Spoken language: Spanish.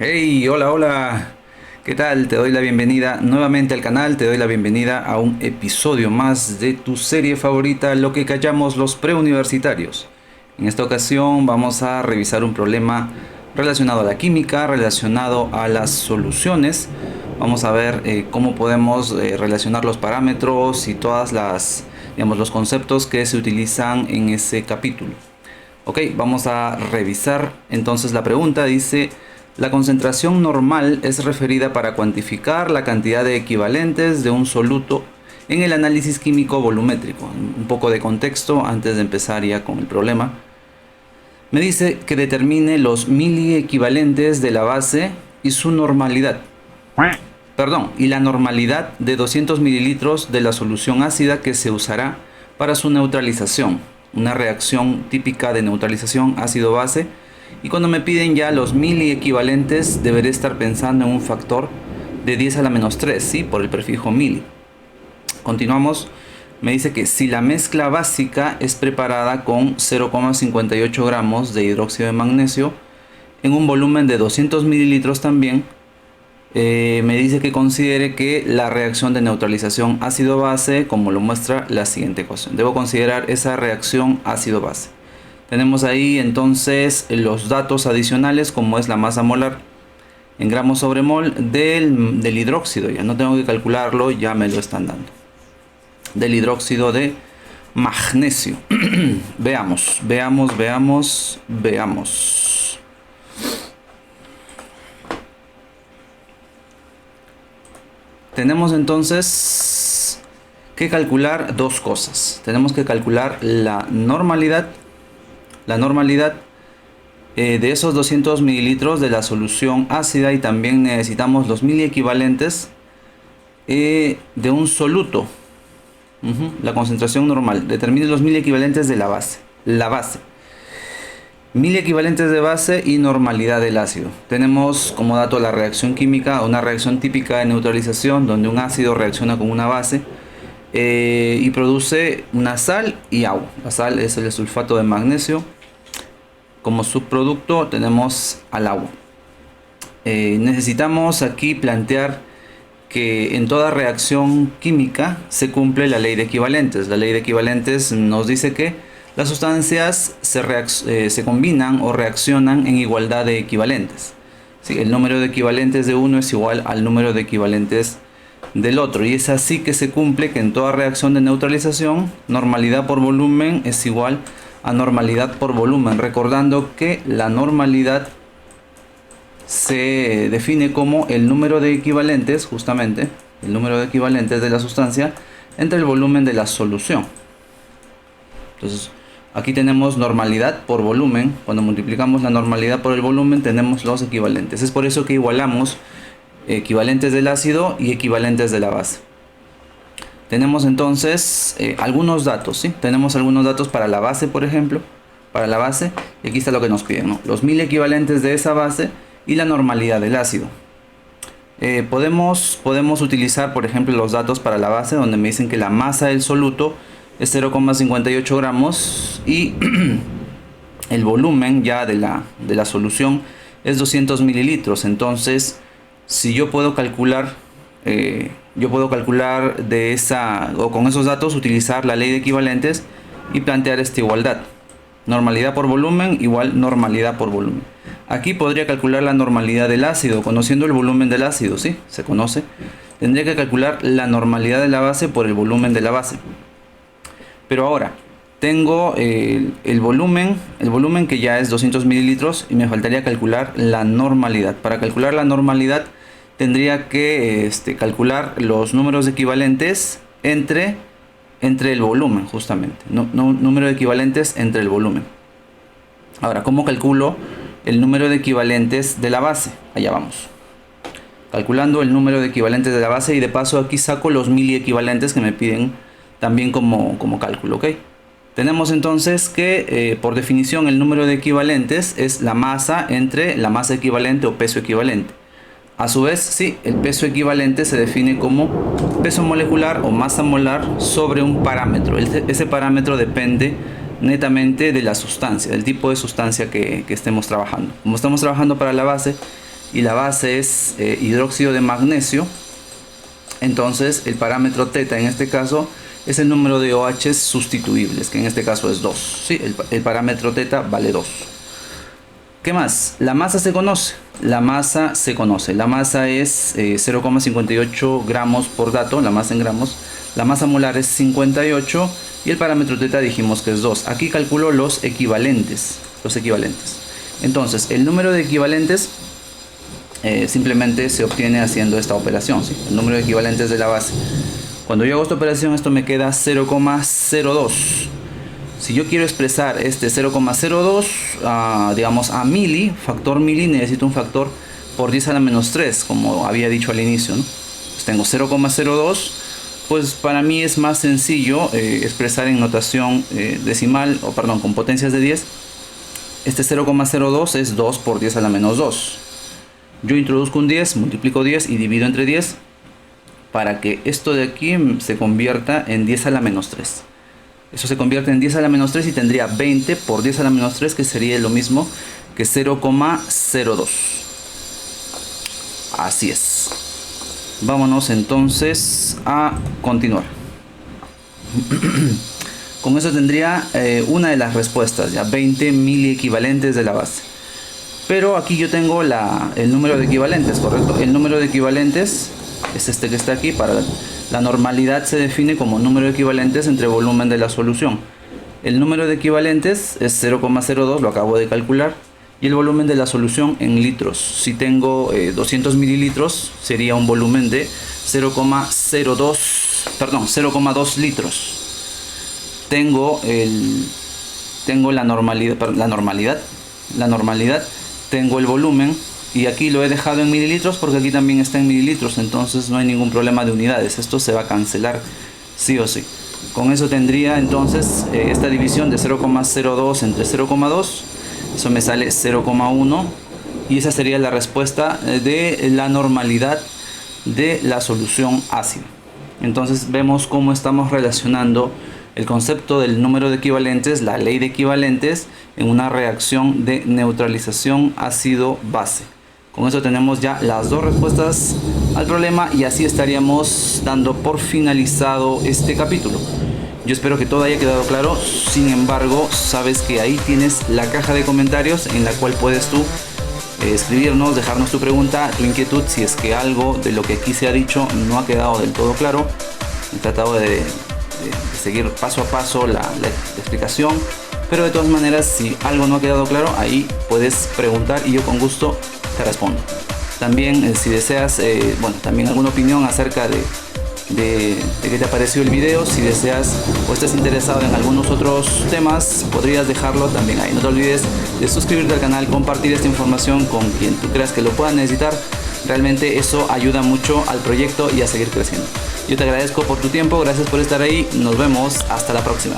Hey, hola, hola. ¿Qué tal? Te doy la bienvenida nuevamente al canal, te doy la bienvenida a un episodio más de tu serie favorita, lo que callamos los preuniversitarios. En esta ocasión vamos a revisar un problema relacionado a la química, relacionado a las soluciones. Vamos a ver cómo podemos relacionar los parámetros y todas los conceptos que se utilizan en ese capítulo. Ok, vamos a revisar entonces la pregunta. Dice: la concentración normal es referida para cuantificar la cantidad de equivalentes de un soluto en el análisis químico volumétrico. Un poco de contexto antes de empezar ya con el problema. Me dice que determine los miliequivalentes de la base y su normalidad. Perdón, y la normalidad de 200 mililitros de la solución ácida que se usará para su neutralización. Una reacción típica de neutralización ácido-base. Y cuando me piden ya los miliequivalentes, deberé estar pensando en un factor de 10 a la menos 3, ¿sí? Por el prefijo mili. Continuamos. Me dice que si la mezcla básica es preparada con 0,58 gramos de hidróxido de magnesio en un volumen de 200 mililitros también, me dice que considere que la reacción de neutralización ácido-base, como lo muestra la siguiente ecuación. Debo considerar esa reacción ácido-base. Tenemos ahí entonces los datos adicionales, como es la masa molar en gramos sobre mol del hidróxido. Ya no tengo que calcularlo, ya me lo están dando. Del hidróxido de magnesio. Veamos. Tenemos entonces que calcular dos cosas. Tenemos que calcular la normalidad de esos 200 mililitros de la solución ácida, y también necesitamos los miliequivalentes de un soluto. La concentración normal. Determine los miliequivalentes de la base. Miliequivalentes de base y normalidad del ácido. Tenemos como dato la reacción química, una reacción típica de neutralización donde un ácido reacciona con una base y produce una sal y agua. La sal es el sulfato de magnesio. Como subproducto tenemos al agua. Necesitamos aquí plantear que en toda reacción química se cumple la ley de equivalentes. La ley de equivalentes nos dice que las sustancias se combinan o reaccionan en igualdad de equivalentes. ¿Sí? El número de equivalentes de uno es igual al número de equivalentes del otro. Y es así que se cumple que en toda reacción de neutralización, normalidad por volumen es igual a normalidad por volumen. Recordando que la normalidad se define como el número de equivalentes, justamente, el número de equivalentes de la sustancia entre el volumen de la solución. Entonces, aquí tenemos normalidad por volumen. Cuando multiplicamos la normalidad por el volumen, tenemos los equivalentes. Es por eso que igualamos equivalentes del ácido y equivalentes de la base. Tenemos entonces algunos datos, ¿sí? Tenemos algunos datos para la base, por ejemplo. Para la base, y aquí está lo que nos piden, ¿no? Los miliequivalentes de esa base y la normalidad del ácido. Podemos utilizar, por ejemplo, los datos para la base, donde me dicen que la masa del soluto es 0,58 gramos y el volumen ya de la solución es 200 mililitros. Entonces, si yo puedo calcular, de esa, o con esos datos, utilizar la ley de equivalentes y plantear esta igualdad. Normalidad por volumen igual normalidad por volumen. Aquí podría calcular la normalidad del ácido, conociendo el volumen del ácido, ¿sí? Se conoce. Tendría que calcular la normalidad de la base por el volumen de la base. Pero ahora, tengo el volumen que ya es 200 mililitros y me faltaría calcular la normalidad. Para calcular la normalidad tendría que calcular los números equivalentes entre el volumen, justamente. Número de equivalentes entre el volumen. Ahora, ¿cómo calculo el número de equivalentes de la base? Allá vamos. Calculando el número de equivalentes de la base, y de paso aquí saco los miliequivalentes que me piden también como cálculo, ¿ok? Tenemos entonces que por definición el número de equivalentes es la masa entre la masa equivalente o peso equivalente. A su vez, sí, el peso equivalente se define como peso molecular o masa molar sobre un parámetro. Ese parámetro depende netamente de la sustancia, del tipo de sustancia que estemos trabajando. Como estamos trabajando para la base, y la base es hidróxido de magnesio, entonces el parámetro teta en este caso es el número de OH sustituibles, que en este caso es 2. ¿Sí? El parámetro teta vale 2. ¿Qué más? La masa se conoce. La masa es 0,58 gramos por dato, la masa en gramos. La masa molar es 58 y el parámetro teta dijimos que es 2. Aquí calculo los equivalentes. Entonces, el número de equivalentes simplemente se obtiene haciendo esta operación, ¿sí? El número de equivalentes de la base. Cuando yo hago esta operación, esto me queda 0,02. Si yo quiero expresar este 0,02 digamos a mili, factor mili, necesito un factor por 10 a la menos 3, como había dicho al inicio, ¿no? Pues tengo 0,02, pues para mí es más sencillo expresar en notación decimal, o perdón, con potencias de 10. Este 0,02 es 2 por 10 a la menos 2. Yo introduzco un 10, multiplico 10 y divido entre 10 para que esto de aquí se convierta en 10 a la menos 3. Eso se convierte en 10 a la menos 3 y tendría 20 por 10 a la menos 3, que sería lo mismo que 0,02. Así es. Vámonos entonces a continuar. Con eso tendría una de las respuestas, ya 20 miliequivalentes de la base. Pero aquí yo tengo el número de equivalentes, ¿correcto? El número de equivalentes es este que está aquí. Para la normalidad se define como número de equivalentes entre volumen de la solución. El número de equivalentes es 0,02, lo acabo de calcular. Y el volumen de la solución en litros. Si tengo 200 mililitros, sería un volumen de 0,2 litros. Tengo la normalidad, tengo el volumen, y aquí lo he dejado en mililitros porque aquí también está en mililitros, entonces no hay ningún problema de unidades. Esto se va a cancelar sí o sí. Con eso tendría entonces esta división de 0,02 entre 0,2, eso me sale 0,1, y esa sería la respuesta de la normalidad de la solución ácida. Entonces vemos cómo estamos relacionando el concepto del número de equivalentes, la ley de equivalentes, en una reacción de neutralización ácido-base. Con eso tenemos ya las dos respuestas al problema y así estaríamos dando por finalizado este capítulo. Yo espero que todo haya quedado claro. Sin embargo, sabes que ahí tienes la caja de comentarios en la cual puedes tú escribirnos, dejarnos tu pregunta, tu inquietud, si es que algo de lo que aquí se ha dicho no ha quedado del todo claro. He tratado de seguir paso a paso la explicación, pero de todas maneras, si algo no ha quedado claro, ahí puedes preguntar y yo con gusto te respondo. También si deseas también alguna opinión acerca de qué te pareció el video, si deseas o estás interesado en algunos otros temas, podrías dejarlo también ahí. No te olvides de suscribirte al canal, compartir esta información con quien tú creas que lo pueda necesitar. Realmente eso ayuda mucho al proyecto y a seguir creciendo. Yo te agradezco por tu tiempo, gracias por estar ahí, nos vemos hasta la próxima.